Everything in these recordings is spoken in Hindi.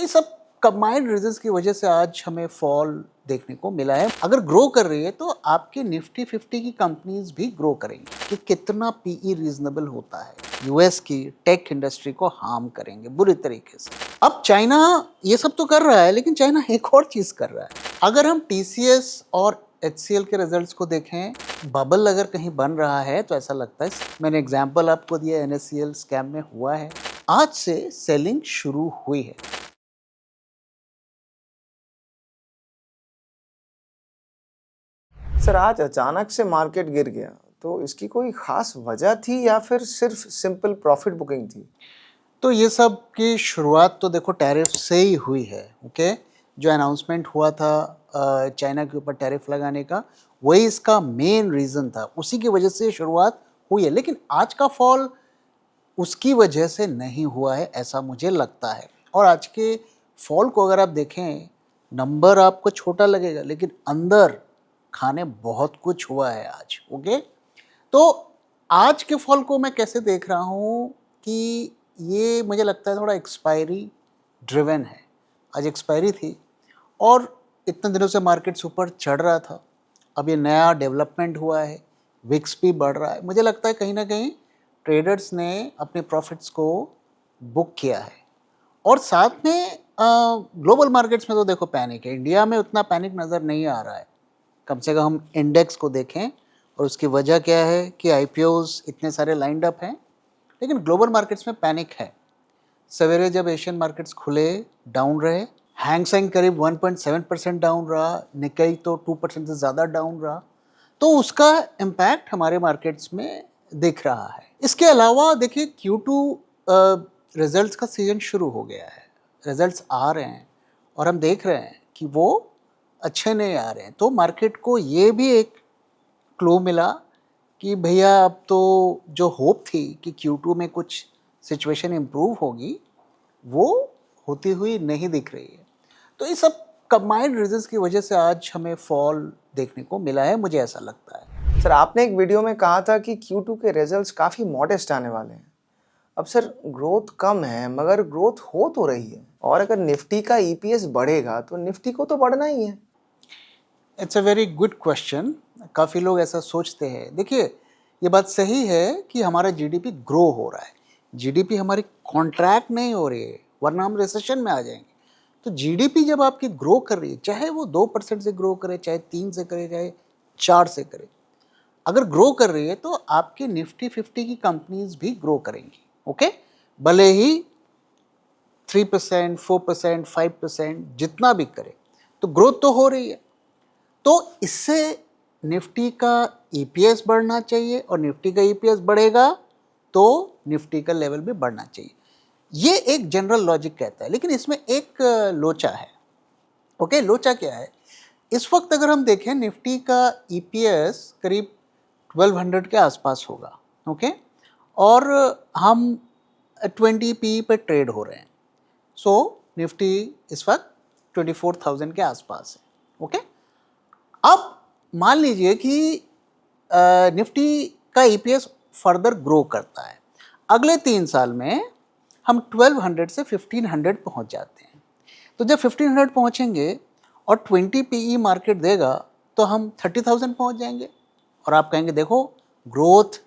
ये सब कंबाइंड रीजंस की वजह से आज हमें फॉल देखने को मिला है। अगर ग्रो कर रही है तो आपके निफ्टी 50 की कंपनीज भी ग्रो करेंगी कि कितना पीई रीजनेबल होता है। यूएस की टेक इंडस्ट्री को हार्म करेंगे बुरी तरीके से। अब चाइना ये सब तो कर रहा है, लेकिन चाइना एक और चीज कर रहा है। अगर हम टीसीएस और एचसीएल के रिजल्ट्स को देखें, बबल अगर कहीं बन रहा है तो ऐसा लगता है। मैंने एग्जांपल आपको दिया, एनएससीएल स्कैम में हुआ है। आज से सेलिंग शुरू हुई है। सर, आज अचानक से मार्केट गिर गया, तो इसकी कोई खास वजह थी या फिर सिर्फ सिंपल प्रॉफिट बुकिंग थी? तो ये सब की शुरुआत तो देखो टैरिफ से ही हुई है। ओके, जो अनाउंसमेंट हुआ था चाइना के ऊपर टैरिफ लगाने का, वही इसका मेन रीज़न था। उसी की वजह से शुरुआत हुई है, लेकिन आज का फॉल उसकी वजह से नहीं हुआ है, ऐसा मुझे लगता है। और आज के फॉल को अगर आप देखें, नंबर आपको छोटा लगेगा, लेकिन अंदर खाने बहुत कुछ हुआ है आज। ओके, तो आज के फॉल को मैं कैसे देख रहा हूँ कि ये मुझे लगता है थोड़ा एक्सपायरी ड्रिवन है। आज एक्सपायरी थी और इतने दिनों से मार्केट्स ऊपर चढ़ रहा था। अब ये नया डेवलपमेंट हुआ है, विक्स भी बढ़ रहा है। मुझे लगता है कहीं ना कहीं ट्रेडर्स ने अपने प्रॉफिट्स को बुक किया है। और साथ में ग्लोबल मार्केट्स में तो देखो पैनिक है। इंडिया में उतना पैनिक नज़र नहीं आ रहा है। कम से कम हम इंडेक्स को देखें, और उसकी वजह क्या है कि आईपीओज इतने सारे लाइंड अप हैं, लेकिन ग्लोबल मार्केट्स में पैनिक है। सवेरे जब एशियन मार्केट्स खुले, डाउन रहे। हैंगसेंग करीब 1.7% डाउन रहा, निकाई तो 2% से ज़्यादा डाउन रहा। तो उसका इम्पैक्ट हमारे मार्केट्स में दिख रहा है। इसके अलावा देखिए Q2 रिजल्ट्स का सीजन शुरू हो गया है। रिजल्ट्स आ रहे हैं और हम देख रहे हैं कि वो अच्छे नहीं आ रहे हैं। तो मार्केट को ये भी एक क्लू मिला कि भैया अब तो जो होप थी कि Q2 में कुछ सिचुएशन इम्प्रूव होगी, वो होती हुई नहीं दिख रही है। तो ये सब कंबाइंड रीजंस की वजह से आज हमें फॉल देखने को मिला है, मुझे ऐसा लगता है। सर, आपने एक वीडियो में कहा था कि Q2 के रिजल्ट्स काफ़ी मॉडेस्ट आने वाले हैं। अब सर, ग्रोथ कम है मगर ग्रोथ हो तो रही है, और अगर निफ्टी का ईपीएस बढ़ेगा तो निफ्टी को तो बढ़ना ही है। It's a very good question. काफ़ी लोग ऐसा सोचते हैं। देखिए, ये बात सही है कि हमारा जीडीपी ग्रो हो रहा है। जीडीपी हमारी कॉन्ट्रैक्ट नहीं हो रही है, वरना हम रिसेशन में आ जाएंगे। तो जीडीपी जब आपकी ग्रो कर रही है, चाहे वो 2% से ग्रो करे, चाहे 3 से करे, चाहे 4 से करे, अगर ग्रो कर रही है तो आपके निफ्टी 50 की कंपनीज भी ग्रो करेंगी। ओके, भले ही 3%, 4%, 5% जितना भी करे, तो ग्रोथ तो हो रही है। तो इससे निफ्टी का ईपीएस बढ़ना चाहिए, और निफ्टी का ईपीएस बढ़ेगा तो निफ्टी का लेवल भी बढ़ना चाहिए। ये एक जनरल लॉजिक कहता है, लेकिन इसमें एक लोचा है। ओके, लोचा क्या है? इस वक्त अगर हम देखें, निफ्टी का ईपीएस करीब 1200 के आसपास होगा। ओके, और हम 20 पी पे ट्रेड हो रहे हैं। सो निफ्टी इस वक्त 24,000 के आसपास है। ओके, अब मान लीजिए कि निफ्टी का ईपीएस फर्दर ग्रो करता है। अगले 3 साल में हम 1200 से 1500 पहुंच जाते हैं। तो जब 1500 पहुंचेंगे और 20 पीई मार्केट देगा, तो हम 30,000 पहुंच जाएंगे। और आप कहेंगे देखो, ग्रोथ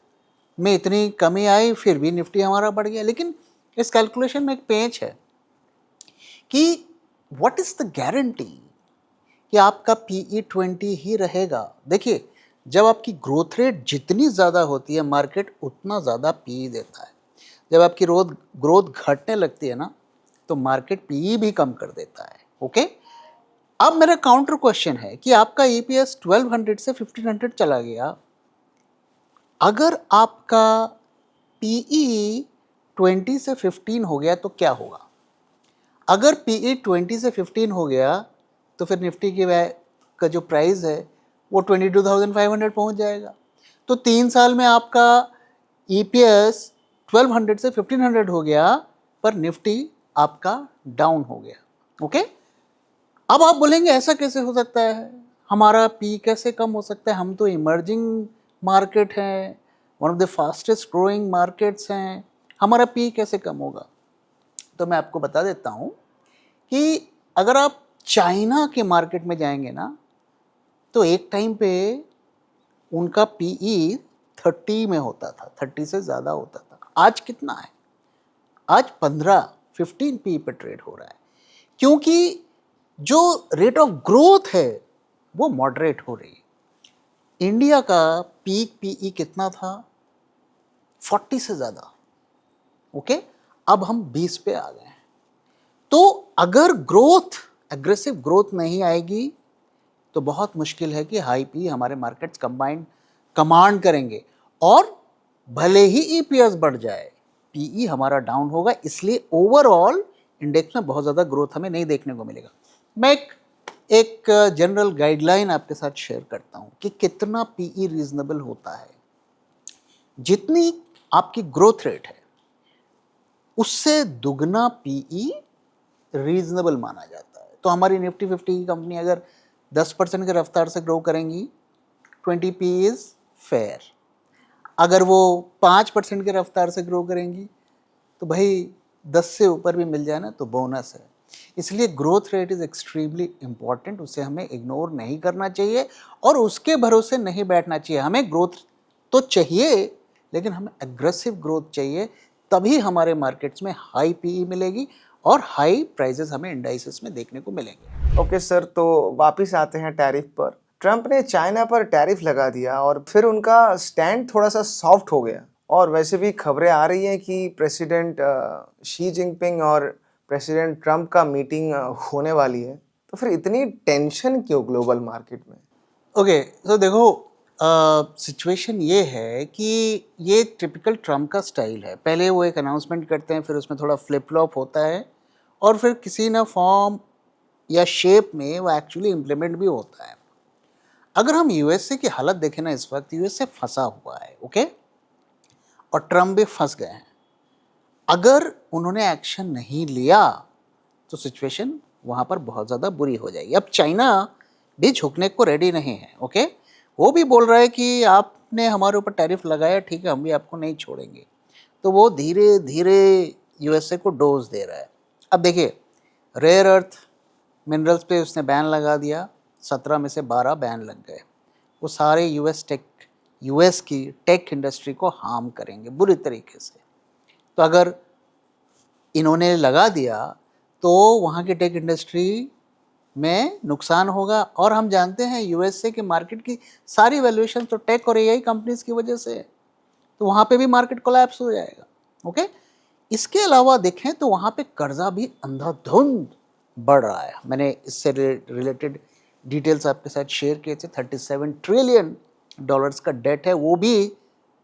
में इतनी कमी आई, फिर भी निफ्टी हमारा बढ़ गया। लेकिन इस कैलकुलेशन में एक पेंच है कि व्हाट इज द गारंटी कि आपका PE 20 ही रहेगा। देखिए, जब आपकी ग्रोथ रेट जितनी ज़्यादा होती है, मार्केट उतना ज़्यादा PE देता है। जब आपकी ग्रोथ घटने लगती है ना, तो मार्केट PE भी कम कर देता है। ओके, अब मेरा काउंटर क्वेश्चन है कि आपका EPS 1200 से 1500 चला गया। अगर आपका PE 20 से 15 हो गया तो क्या होगा? अगर PE 20 से 15 हो गया तो फिर निफ्टी का जो प्राइस है वो 22,500 पहुंच जाएगा। तो 3 साल में आपका EPS 1200 से 1500 हो गया, पर निफ्टी आपका डाउन हो गया। ओके, अब आप बोलेंगे ऐसा कैसे हो सकता है, हमारा पी कैसे कम हो सकता है? हम तो इमर्जिंग मार्केट हैं, one of the fastest growing markets हैं, हमारा पी कैसे कम होगा? तो मैं आपको बता देता हूँ कि अगर आप चाइना के मार्केट में जाएंगे ना, तो एक टाइम पे उनका पीई 30 में होता था, 30 से ज़्यादा होता था। आज कितना है? आज 15 पी पे ट्रेड हो रहा है, क्योंकि जो रेट ऑफ ग्रोथ है वो मॉडरेट हो रही है। इंडिया का पीक पीई कितना था? 40 से ज़्यादा। ओके, अब हम 20 पे आ गए हैं। तो अगर ग्रोथ, एग्रेसिव ग्रोथ नहीं आएगी तो बहुत मुश्किल है कि हाई पी हमारे मार्केट्स कमांड करेंगे, और भले ही ईपीएस बढ़ जाए, पीई हमारा डाउन होगा। इसलिए ओवरऑल इंडेक्स में बहुत ज़्यादा ग्रोथ हमें नहीं देखने को मिलेगा। मैं एक जनरल गाइडलाइन आपके साथ शेयर करता हूं कि कितना पीई रीजनेबल होता है। जितनी आपकी ग्रोथ रेट है उससे दुगना पीई रीजनेबल माना जाता है। तो हमारी निफ्टी 50 की कंपनी अगर 10% के रफ्तार से ग्रो करेंगी, 20 पी इज फेयर। अगर वो 5% के रफ्तार से ग्रो करेंगी तो भाई 10 से ऊपर भी मिल जाए ना तो बोनस है। इसलिए growth rate is extremely important, उसे हमें इग्नोर नहीं करना चाहिए और उसके भरोसे नहीं बैठना चाहिए। हमें ग्रोथ तो चाहिए, लेकिन हमें एग्रेसिव ग्रोथ चाहिए, तभी हमारे मार्केट्स में हाई पीई मिलेगी और हाई प्राइजेस हमें इंडाइसेस में देखने को मिलेंगे। ओके सर, तो वापिस आते हैं टैरिफ पर। ट्रंप ने चाइना पर टैरिफ लगा दिया और फिर उनका स्टैंड थोड़ा सा सॉफ्ट हो गया, और वैसे भी खबरें आ रही हैं कि प्रेसिडेंट शी जिनपिंग और प्रेसिडेंट ट्रंप का मीटिंग होने वाली है। तो फिर इतनी टेंशन क्यों ग्लोबल मार्केट में? ओके, तो देखो, सिचुएशन ये है कि ये टिपिकल ट्रम्प का स्टाइल है। पहले वो एक अनाउंसमेंट करते हैं, फिर उसमें थोड़ा फ्लिप फ्लॉप होता है, और फिर किसी ना फॉर्म या शेप में वो एक्चुअली इम्प्लीमेंट भी होता है। अगर हम यूएसए की हालत देखें ना, इस वक्त यूएसए फंसा हुआ है, ओके, और ट्रम्प भी फंस गए हैं। अगर उन्होंने एक्शन नहीं लिया तो सिचुएशन वहाँ पर बहुत ज़्यादा बुरी हो जाएगी। अब चाइना भी झुकने को रेडी नहीं है, ओके, वो भी बोल रहा है कि आपने हमारे ऊपर टैरिफ लगाया, ठीक है, हम भी आपको नहीं छोड़ेंगे। तो वो धीरे धीरे यूएसए को डोज दे रहा है। अब देखिए, रेयर अर्थ मिनरल्स पे उसने बैन लगा दिया, 17 में से 12 बैन लग गए। वो सारे यूएस की टेक इंडस्ट्री को हार्म करेंगे बुरी तरीके से। तो अगर इन्होंने लगा दिया तो वहाँ की टेक इंडस्ट्री में नुकसान होगा, और हम जानते हैं यूएसए के मार्केट की सारी वैल्यूएशन तो टेक और एआई कंपनीज की वजह से है, तो वहाँ पे भी मार्केट कोलैप्स हो जाएगा। ओके, इसके अलावा देखें तो वहाँ पे कर्जा भी अंधाधुंध बढ़ रहा है। मैंने इससे रिलेटेड डिटेल्स आपके साथ शेयर किए थे। $37 ट्रिलियन का डेट है, वो भी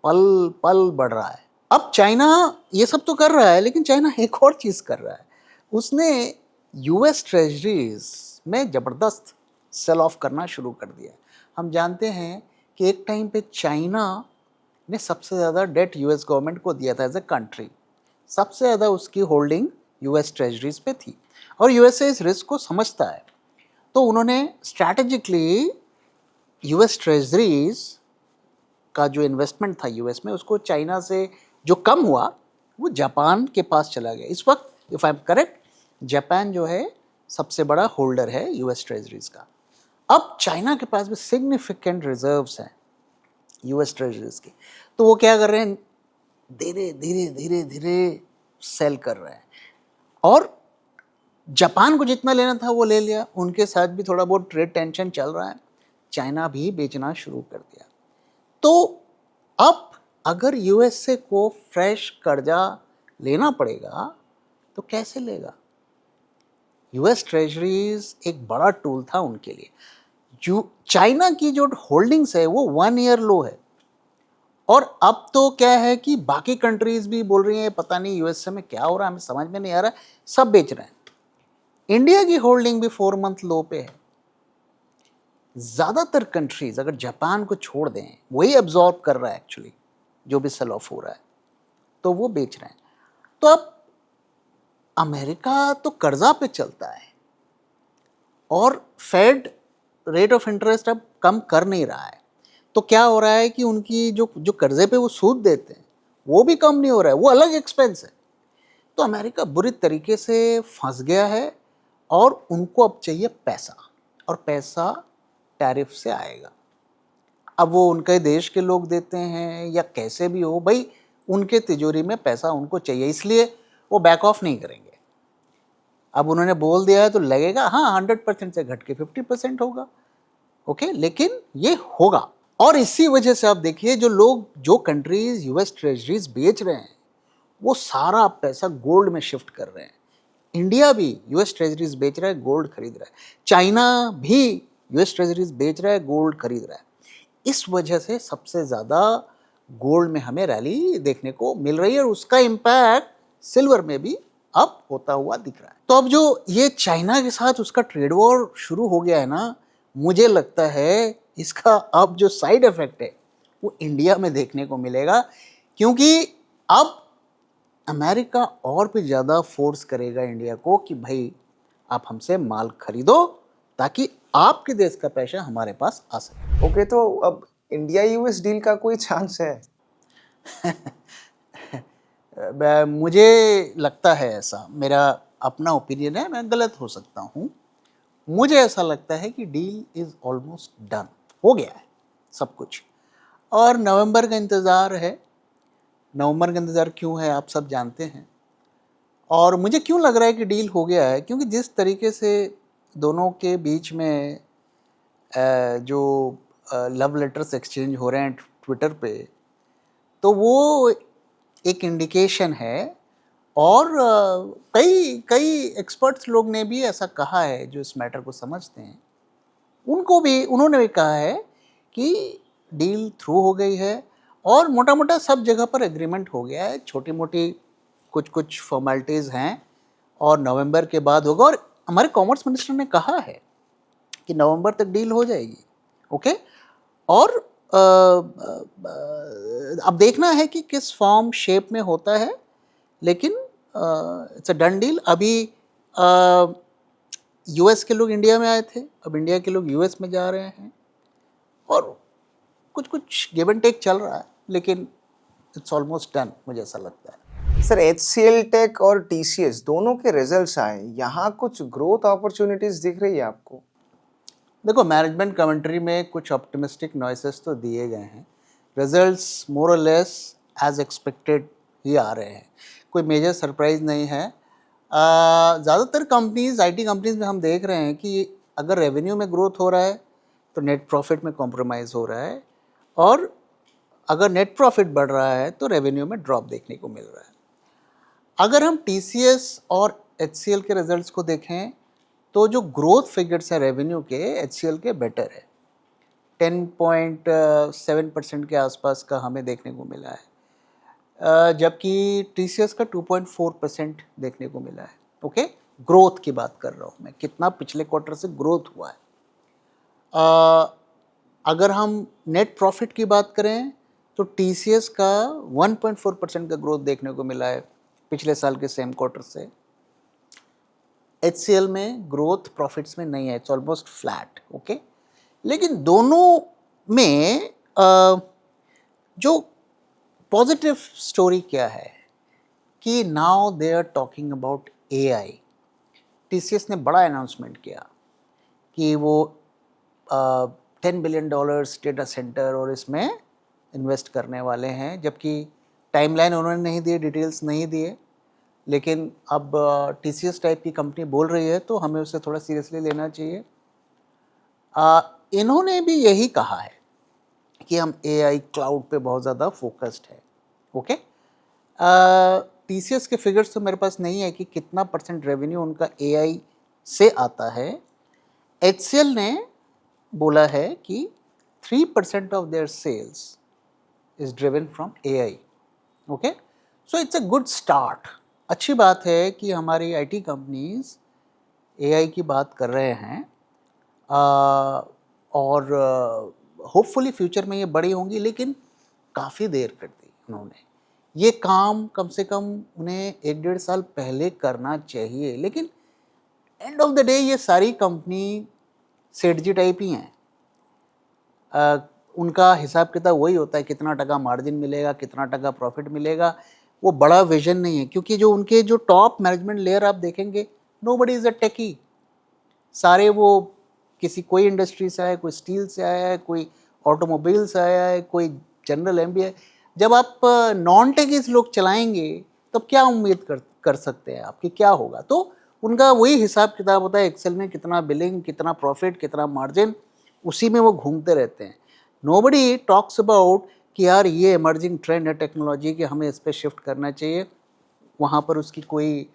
पल पल बढ़ रहा है। अब चाइना ये सब तो कर रहा है, लेकिन चाइना एक और चीज़ कर रहा है, उसने यूएस ट्रेजरीज में ज़बरदस्त सेल ऑफ करना शुरू कर दिया। हम जानते हैं कि एक टाइम पे चाइना ने सबसे ज़्यादा डेट यूएस गवर्नमेंट को दिया था एज ए कंट्री, सबसे ज़्यादा उसकी होल्डिंग यूएस ट्रेजरीज पे थी, और यूएसए इस रिस्क को समझता है। तो उन्होंने स्ट्रैटेजिकली यूएस ट्रेजरीज का जो इन्वेस्टमेंट था यूएस में, उसको चाइना से जो कम हुआ वो जापान के पास चला गया। इस वक्त if I am correct, Japan जो है सबसे बड़ा होल्डर है यूएस ट्रेजरीज का। अब चाइना के पास भी सिग्निफिकेंट रिजर्व्स हैं यूएस ट्रेजरीज की, तो वो क्या कर रहे हैं, धीरे धीरे धीरे धीरे सेल कर रहे हैं, और जापान को जितना लेना था वो ले लिया। उनके साथ भी थोड़ा बहुत ट्रेड टेंशन चल रहा है, चाइना भी बेचना शुरू कर दिया। तो अब अगर यूएसए को फ्रेश कर्जा लेना पड़ेगा तो कैसे लेगा? यूएस ट्रेजरीज एक बड़ा टूल था उनके लिए। चाइना की जो होल्डिंग्स है वो 1 ईयर लो है, और अब तो क्या है कि बाकी कंट्रीज भी बोल रही हैं पता नहीं यूएसए में क्या हो रहा है, हमें समझ में नहीं आ रहा है, सब बेच रहे हैं। इंडिया की होल्डिंग भी 4 मंथ लो पे है। ज़्यादातर कंट्रीज अगर जापान को छोड़ दें, वही एब्जॉर्ब कर रहा है एक्चुअली जो भी सेल ऑफ हो रहा है, तो वो बेच रहे हैं। तो अब अमेरिका तो कर्जा पे चलता है, और फेड रेट ऑफ इंटरेस्ट अब कम कर नहीं रहा है, तो क्या हो रहा है कि उनकी जो कर्जे पे वो सूद देते हैं वो भी कम नहीं हो रहा है, वो अलग एक्सपेंस है। तो अमेरिका बुरी तरीके से फंस गया है, और उनको अब चाहिए पैसा, और पैसा टैरिफ से आएगा। अब वो उनके देश के लोग देते हैं या कैसे भी हो, भाई उनके तिजोरी में पैसा उनको चाहिए, इसलिए वो बैक ऑफ नहीं करेंगे। अब उन्होंने बोल दिया है तो लगेगा हाँ 100% से घट के 50% होगा, ओके, लेकिन ये होगा। और इसी वजह से आप देखिए जो कंट्रीज यूएस ट्रेजरीज बेच रहे हैं वो सारा पैसा गोल्ड में शिफ्ट कर रहे हैं। इंडिया भी यूएस ट्रेजरीज बेच रहा है, गोल्ड खरीद रहा है। चाइना भी यूएस ट्रेजरीज बेच रहा है, गोल्ड खरीद रहा है। इस वजह से सबसे ज़्यादा गोल्ड में हमें रैली देखने को मिल रही है, और उसका इम्पैक्ट सिल्वर में भी अब होता हुआ दिख रहा है। तो अब जो ये चाइना के साथ उसका ट्रेड वॉर शुरू हो गया है ना, मुझे लगता है इसका अब जो साइड इफेक्ट है वो इंडिया में देखने को मिलेगा, क्योंकि अब अमेरिका और भी ज़्यादा फोर्स करेगा इंडिया को कि भाई आप हमसे माल खरीदो ताकि आपके देश का पैसा हमारे पास आ सके। ओके, तो अब इंडिया यूएस डील का कोई चांस है? मुझे लगता है ऐसा, मेरा अपना ओपिनियन है, मैं गलत हो सकता हूँ। मुझे ऐसा लगता है कि डील इज़ ऑलमोस्ट डन, हो गया है सब कुछ, और नवंबर का इंतज़ार है। नवंबर का इंतज़ार क्यों है आप सब जानते हैं। और मुझे क्यों लग रहा है कि डील हो गया है, क्योंकि जिस तरीके से दोनों के बीच में जो लव लेटर्स एक्सचेंज हो रहे हैं ट्विटर पे, तो वो एक इंडिकेशन है। और कई एक्सपर्ट्स लोग ने भी ऐसा कहा है जो इस मैटर को समझते हैं, उन्होंने भी कहा है कि डील थ्रू हो गई है और मोटा मोटा सब जगह पर एग्रीमेंट हो गया है। छोटी मोटी कुछ फॉर्मेलिटीज़ हैं और नवंबर के बाद होगा। और हमारे कॉमर्स मिनिस्टर ने कहा है कि नवंबर तक डील हो जाएगी, ओके। और अब देखना है कि किस फॉर्म शेप में होता है, लेकिन इट्स अ डन डील। अभी यूएस के लोग इंडिया में आए थे, अब इंडिया के लोग यूएस में जा रहे हैं, और कुछ गिव एंड टेक चल रहा है, लेकिन इट्स ऑलमोस्ट डन, मुझे ऐसा लगता है। सर, HCL टेक और TCS दोनों के रिजल्ट्स आए, यहाँ कुछ ग्रोथ अपॉर्चुनिटीज दिख रही है आपको? देखो, मैनेजमेंट कमेंट्री में कुछ ऑप्टिमिस्टिक नॉइसेस तो दिए गए हैं, रिजल्ट्स मोर और लेस एज एक्सपेक्टेड ही आ रहे हैं, कोई मेजर सरप्राइज नहीं है। ज़्यादातर कंपनीज, IT कंपनीज में हम देख रहे हैं कि अगर रेवेन्यू में ग्रोथ हो रहा है तो नेट प्रॉफिट में कॉम्प्रोमाइज़ हो रहा है, और अगर नेट प्रॉफिट बढ़ रहा है तो रेवेन्यू में ड्रॉप देखने को मिल रहा है। अगर हम TCS और HCL के रिजल्ट्स को देखें तो जो ग्रोथ फिगर्स हैं रेवेन्यू के, HCL के बेटर है, 10.7% के आसपास का हमें देखने को मिला है, जबकि TCS का 2.4% देखने को मिला है, ओके। ग्रोथ की बात कर रहा हूँ मैं, कितना पिछले क्वार्टर से ग्रोथ हुआ है। अगर हम नेट प्रॉफिट की बात करें तो TCS का 1.4% का ग्रोथ देखने को मिला है पिछले साल के सेम क्वार्टर से। HCL में ग्रोथ प्रॉफिट्स में नहीं है, इट्स ऑलमोस्ट फ्लैट, ओके। लेकिन दोनों में जो पॉजिटिव स्टोरी क्या है कि now they are talking about AI। TCS ने बड़ा अनाउंसमेंट किया कि वो $10 बिलियन डेटा सेंटर और इसमें इन्वेस्ट करने वाले हैं, जबकि टाइमलाइन उन्होंने नहीं दिए, डिटेल्स नहीं दिए, लेकिन अब TCS टाइप की कंपनी बोल रही है तो हमें उसे थोड़ा सीरियसली लेना चाहिए। इन्होंने भी यही कहा है कि हम AI क्लाउड पे बहुत ज़्यादा फोकस्ड है, ओके। TCS के फिगर्स तो मेरे पास नहीं है कि कितना % रेवेन्यू उनका AI से आता है। HCL ने बोला है कि 3% of their sales is driven from AI, okay. So it's a good start. अच्छी बात है कि हमारी IT कंपनीज AI की बात कर रहे हैं, और होपफुली फ्यूचर में ये बड़ी होंगी, लेकिन काफ़ी देर कर दी उन्होंने। ये काम कम से कम उन्हें 1-1.5 साल पहले करना चाहिए, लेकिन एंड ऑफ द डे ये सारी कंपनी सेठ जी टाइप ही हैं। उनका हिसाब किताब वही होता है, कितना टका मार्जिन मिलेगा, कितना टका प्रॉफिट मिलेगा, वो बड़ा विजन नहीं है। क्योंकि जो उनके जो टॉप मैनेजमेंट लेयर आप देखेंगे, नोबडी इज़ अ टेकी, सारे वो किसी कोई इंडस्ट्री से आया, कोई स्टील से आया है, कोई ऑटोमोबाइल से आया है, कोई जनरल एमबीए। जब आप नॉन टेकीज लोग चलाएंगे तब क्या उम्मीद कर सकते हैं आपकी, क्या होगा? तो उनका वही हिसाब किताब होता है एक्सेल में, कितना बिलिंग, कितना प्रॉफिट, कितना मार्जिन, उसी में वो घूमते रहते हैं। नोबडी टॉक्स अबाउट कि यार ये इमर्जिंग ट्रेंड है टेक्नोलॉजी की, हमें इस पर शिफ्ट करना चाहिए। वहाँ पर उसकी कोई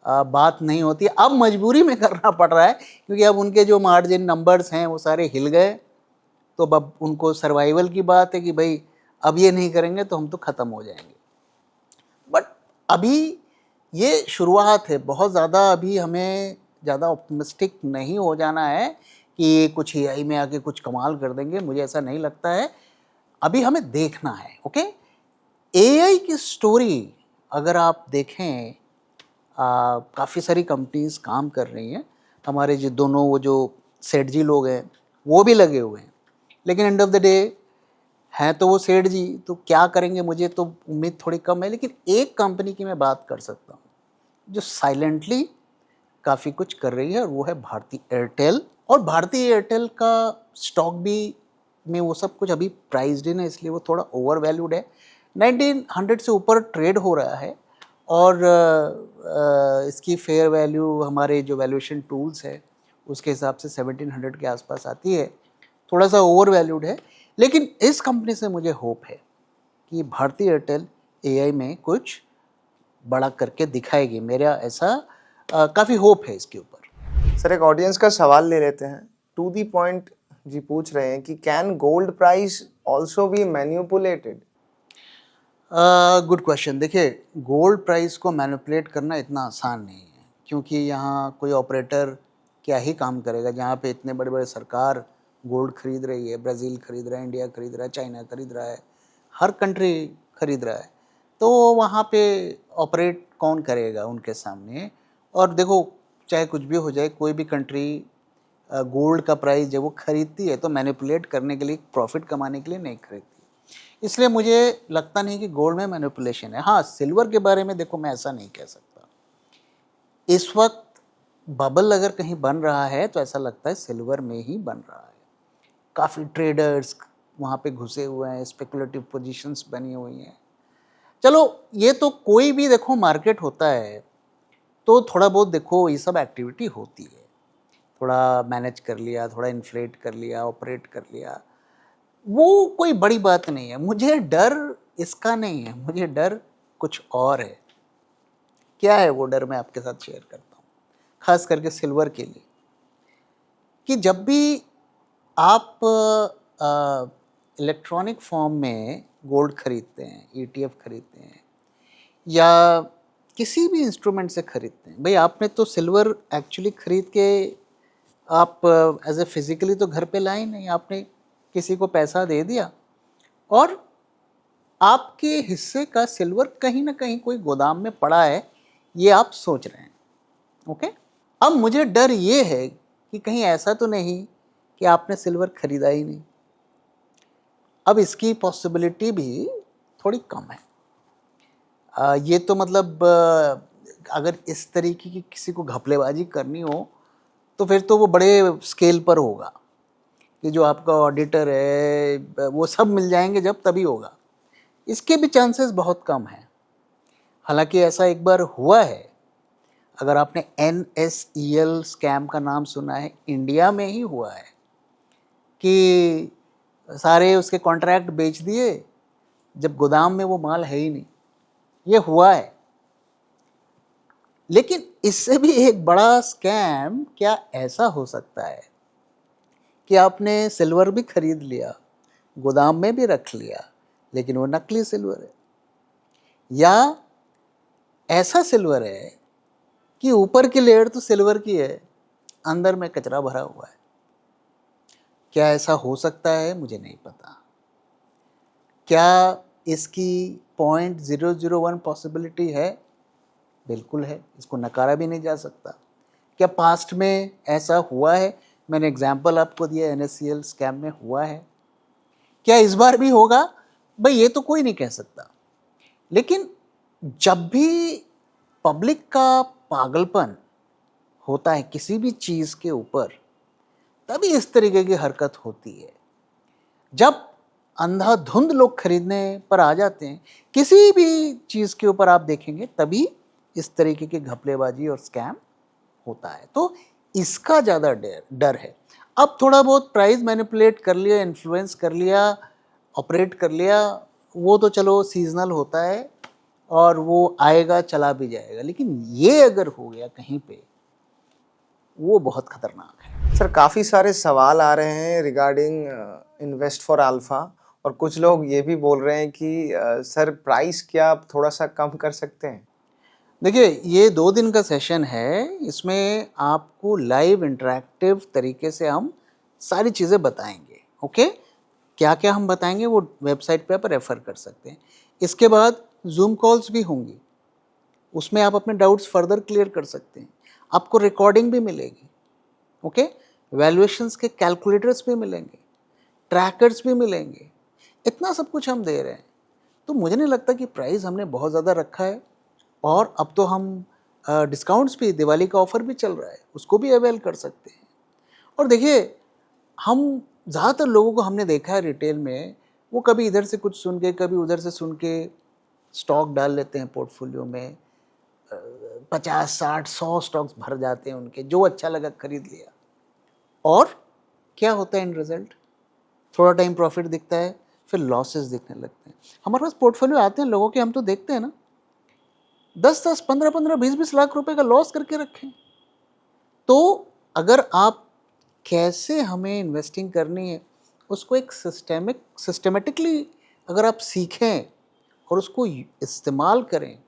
बात नहीं होती। अब मजबूरी में करना पड़ रहा है क्योंकि अब उनके जो मार्जिन नंबर्स हैं वो सारे हिल गए। तो अब उनको सर्वाइवल की बात है कि भाई अब ये नहीं करेंगे तो हम तो ख़त्म हो जाएंगे। बट अभी ये शुरुआत है, बहुत ज़्यादा अभी हमें ज़्यादा ऑप्टिमिस्टिक नहीं हो जाना है कि ये कुछ एआई में आके कुछ कमाल कर देंगे, मुझे ऐसा नहीं लगता है। अभी हमें देखना है। ओके, एआई की स्टोरी अगर आप देखें, काफ़ी सारी कंपनीज काम कर रही हैं। हमारे जो दोनों वो जो सेठ जी लोग हैं वो भी लगे हुए हैं, लेकिन एंड ऑफ द डे हैं तो वो सेठ जी, तो क्या करेंगे मुझे तो उम्मीद थोड़ी कम है। लेकिन एक कंपनी की मैं बात कर सकता हूँ जो साइलेंटली काफ़ी कुछ कर रही है, और वो है भारती एयरटेल। और भारती एयरटेल का स्टॉक भी में वो सब कुछ अभी प्राइस्ड इन है, इसलिए वो थोड़ा ओवर वैल्यूड है। 1900 से ऊपर ट्रेड हो रहा है, और इसकी फेयर वैल्यू हमारे जो वैल्यूएशन टूल्स है उसके हिसाब से 1700 के आसपास आती है। थोड़ा सा ओवर वैल्यूड है, लेकिन इस कंपनी से मुझे होप है कि भारती एयरटेल एआई में कुछ बड़ा करके दिखाएगी। मेरा ऐसा काफ़ी होप है इसके ऊपर। सर एक ऑडियंस का सवाल ले लेते हैं, टू दी पॉइंट जी पूछ रहे हैं कि can gold price also be manipulated? Good question. देखिए, गोल्ड प्राइस को मैनिपुलेट करना इतना आसान नहीं है, क्योंकि यहाँ कोई ऑपरेटर क्या ही काम करेगा जहाँ पे इतने बड़े बड़े सरकार गोल्ड खरीद रही है। ब्राज़ील खरीद रहा है, इंडिया खरीद रहा है, चाइना खरीद रहा है, हर कंट्री खरीद रहा है। तो वहाँ पे ऑपरेट कौन करेगा उनके सामने? और देखो, चाहे कुछ भी हो जाए, कोई भी कंट्री गोल्ड का प्राइस जब वो खरीदती है तो मैनिपुलेट करने के लिए, प्रॉफिट कमाने के लिए नहीं खरीदती। इसलिए मुझे लगता नहीं कि गोल्ड में मैनिपुलेशन है। हाँ, सिल्वर के बारे में देखो, मैं ऐसा नहीं कह सकता। इस वक्त बबल अगर कहीं बन रहा है तो ऐसा लगता है सिल्वर में ही बन रहा है। काफ़ी ट्रेडर्स वहाँ पे घुसे हुए हैं, स्पेकुलेटिव पोजीशंस बनी हुई हैं। चलो, ये तो कोई भी देखो मार्केट होता है तो थोड़ा बहुत देखो ये सब एक्टिविटी होती है। थोड़ा मैनेज कर लिया, थोड़ा इन्फ्लेट कर लिया, ऑपरेट कर लिया, वो कोई बड़ी बात नहीं है। मुझे डर इसका नहीं है, मुझे डर कुछ और है। क्या है वो डर, मैं आपके साथ शेयर करता हूँ, खास करके सिल्वर के लिए। कि जब भी आप इलेक्ट्रॉनिक फॉर्म में गोल्ड खरीदते हैं, ईटीएफ खरीदते हैं, या किसी भी इंस्ट्रूमेंट से खरीदते हैं, भाई आपने तो सिल्वर एक्चुअली खरीद के आप एज ए फिजिकली तो घर पे लाए नहीं, आपने किसी को पैसा दे दिया और आपके हिस्से का सिल्वर कहीं ना कहीं कोई गोदाम में पड़ा है, ये आप सोच रहे हैं। ओके, अब मुझे डर ये है कि कहीं ऐसा तो नहीं कि आपने सिल्वर खरीदा ही नहीं। अब इसकी पॉसिबिलिटी भी थोड़ी कम है। ये तो मतलब अगर इस तरीके की किसी को घपलेबाजी करनी हो तो फिर तो वो बड़े स्केल पर होगा कि जो आपका ऑडिटर है वो सब मिल जाएंगे, जब तभी होगा। इसके भी चांसेस बहुत कम हैं। हालांकि ऐसा एक बार हुआ है, अगर आपने NSEL स्कैम का नाम सुना है, इंडिया में ही हुआ है कि सारे उसके कॉन्ट्रैक्ट बेच दिए जब गोदाम में वो माल है ही नहीं। ये हुआ है। लेकिन इससे भी एक बड़ा स्कैम क्या ऐसा हो सकता है कि आपने सिल्वर भी खरीद लिया, गोदाम में भी रख लिया, लेकिन वो नकली सिल्वर है, या ऐसा सिल्वर है कि ऊपर की लेयर तो सिल्वर की है, अंदर में कचरा भरा हुआ है। क्या ऐसा हो सकता है? मुझे नहीं पता। क्या इसकी 0.001 पॉसिबिलिटी है? बिल्कुल है, इसको नकारा भी नहीं जा सकता। क्या पास्ट में ऐसा हुआ है? मैंने एग्जाम्पल आपको दिया, NSCL स्कैम में हुआ है। क्या इस बार भी होगा? भाई ये तो कोई नहीं कह सकता। लेकिन जब भी पब्लिक का पागलपन होता है किसी भी चीज़ के ऊपर, तभी इस तरीके की हरकत होती है। जब अंधाधुंध लोग खरीदने पर आ जाते हैं किसी भी चीज़ के ऊपर, आप देखेंगे तभी इस तरीके की घपलेबाजी और स्कैम होता है। तो इसका ज़्यादा डर है। अब थोड़ा बहुत प्राइस मैनिपुलेट कर लिया, इन्फ्लुएंस कर लिया, ऑपरेट कर लिया, वो तो चलो सीजनल होता है और वो आएगा चला भी जाएगा। लेकिन ये अगर हो गया कहीं पे, वो बहुत खतरनाक है। सर काफ़ी सारे सवाल आ रहे हैं रिगार्डिंग इन्वेस्ट फॉर अल्फा, और कुछ लोग ये भी बोल रहे हैं कि सर प्राइस क्या आप थोड़ा सा कम कर सकते हैं? देखिए, ये 2 दिन का सेशन है, इसमें आपको लाइव इंटरैक्टिव तरीके से हम सारी चीज़ें बताएंगे। ओके, क्या क्या हम बताएंगे वो वेबसाइट पे आप रेफ़र कर सकते हैं। इसके बाद जूम कॉल्स भी होंगी, उसमें आप अपने डाउट्स फर्दर क्लियर कर सकते हैं। आपको रिकॉर्डिंग भी मिलेगी। ओके, वैल्यूएशंस के कैलकुलेटर्स भी मिलेंगे, ट्रैकर्स भी मिलेंगे, इतना सब कुछ हम दे रहे हैं। तो मुझे नहीं लगता कि प्राइस हमने बहुत ज़्यादा रखा है। और अब तो हम डिस्काउंट्स भी, दिवाली का ऑफ़र भी चल रहा है, उसको भी अवेल कर सकते हैं। और देखिए, हम ज़्यादातर लोगों को हमने देखा है रिटेल में, वो कभी इधर से कुछ सुन के, कभी उधर से सुन के स्टॉक डाल लेते हैं पोर्टफोलियो में। 50, 60, 100 स्टॉक्स भर जाते हैं उनके, जो अच्छा लगा खरीद लिया। और क्या होता है इन रिजल्ट? थोड़ा टाइम प्रॉफिट दिखता है, फिर लॉसेस दिखने लगते हैं। हमारे पास पोर्टफोलियो आते हैं लोगों के, हम तो देखते हैं ना, 10-10, 15-15, 20-20 लाख रुपए का लॉस करके रखें। तो अगर आप कैसे हमें इन्वेस्टिंग करनी है, उसको एक सिस्टेमेटिकली अगर आप सीखें और उसको इस्तेमाल करें,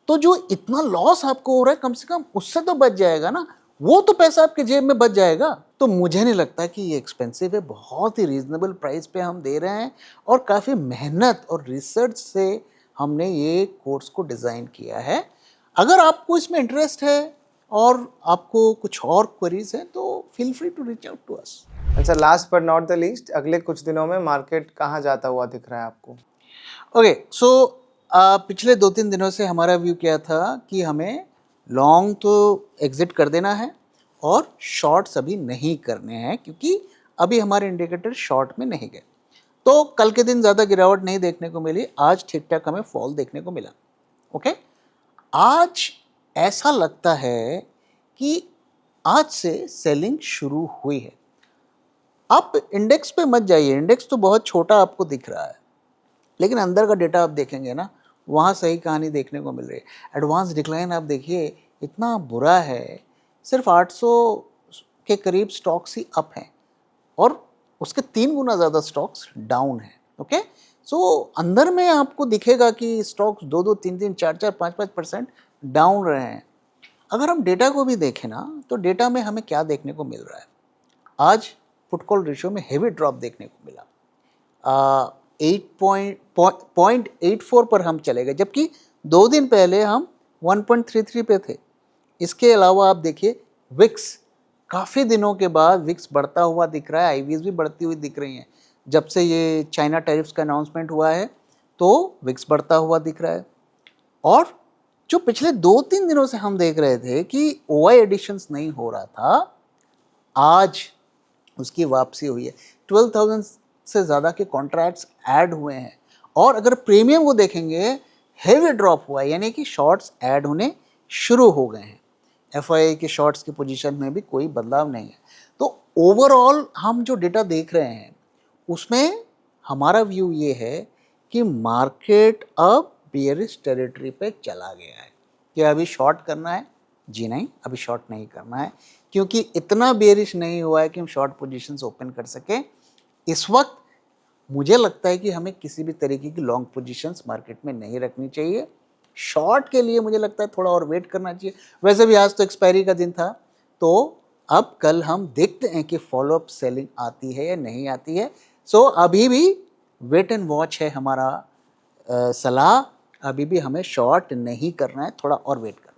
तो जो इतना लॉस आपको हो रहा है, कम से कम उससे तो बच जाएगा ना। वो तो पैसा आपके जेब में बच जाएगा। तो मुझे नहीं लगता कि ये एक्सपेंसिव है, बहुत ही रीजनेबल प्राइस पे हम दे रहे हैं और काफ़ी मेहनत और रिसर्च से हमने ये कोर्स को डिज़ाइन किया है। अगर आपको इसमें इंटरेस्ट है और आपको कुछ और क्वेरीज हैं, तो feel free to reach out to us. Sir last but not the least, अगले कुछ दिनों में मार्केट कहाँ जाता हुआ दिख रहा है आपको? ओके, सो पिछले 2-3 दिनों से हमारा व्यू क्या था कि हमें लॉन्ग तो एग्जिट कर देना है और शॉर्ट्स अभी नहीं करने हैं, क्योंकि अभी हमारे इंडिकेटर शॉर्ट में नहीं गए। तो कल के दिन ज़्यादा गिरावट नहीं देखने को मिली, आज ठीक ठाक हमें फॉल देखने को मिला। ओके, आज ऐसा लगता है कि आज से सेलिंग शुरू हुई है। आप इंडेक्स पे मत जाइए, इंडेक्स तो बहुत छोटा आपको दिख रहा है, लेकिन अंदर का डेटा आप देखेंगे ना, वहाँ सही कहानी देखने को मिल रही है। एडवांस डिक्लाइन आप देखिए, इतना बुरा है, सिर्फ 800 के करीब स्टॉक्स ही अप हैं और उसके 3 गुना ज़्यादा स्टॉक्स डाउन हैं। ओके, सो अंदर में आपको दिखेगा कि स्टॉक्स 2-2, 3-3, 4-4, 5-5% डाउन रहे हैं। अगर हम डेटा को भी देखें ना, तो डेटा में हमें क्या देखने को मिल रहा है? आज पुट कॉल रेशियो में हेवी ड्रॉप देखने को मिला। 0.84 पर हम चले गए, जबकि 2 दिन पहले हम 1.33 पे थे। इसके अलावा आप देखिए विक्स, काफ़ी दिनों के बाद विक्स बढ़ता हुआ दिख रहा है, आईवीज भी बढ़ती हुई दिख रही हैं। जब से ये चाइना टैरिफ्स का अनाउंसमेंट हुआ है, तो विक्स बढ़ता हुआ दिख रहा है। और जो पिछले 2-3 दिनों से हम देख रहे थे कि ओआई एडिशंस नहीं हो रहा था, आज उसकी वापसी हुई है। 12,000 से ज़्यादा के कॉन्ट्रैक्ट्स ऐड हुए हैं। और अगर प्रीमियम को देखेंगे, हेवी ड्रॉप हुआ है, यानी कि शॉर्ट्स ऐड होने शुरू हो गए हैं। एफआईआई के शॉर्ट्स की पोजीशन में भी कोई बदलाव नहीं है। तो ओवरऑल हम जो डेटा देख रहे हैं, उसमें हमारा व्यू ये है कि मार्केट अब बेयरिश टेरिटरी पे चला गया है। क्या अभी शॉर्ट करना है? जी नहीं, अभी शॉर्ट नहीं करना है, क्योंकि इतना बेयरिश नहीं हुआ है कि हम शॉर्ट पोजीशंस ओपन कर सकें। इस वक्त मुझे लगता है कि हमें किसी भी तरीके की लॉन्ग पोजीशंस मार्केट में नहीं रखनी चाहिए। शॉर्ट के लिए मुझे लगता है थोड़ा और वेट करना चाहिए। वैसे भी आज तो एक्सपायरी का दिन था, तो अब कल हम देखते हैं कि फॉलोअप सेलिंग आती है या नहीं आती है। सो अभी भी वेट एंड वॉच है हमारा सलाह। अभी भी हमें शॉर्ट नहीं करना है, थोड़ा और वेट करना है।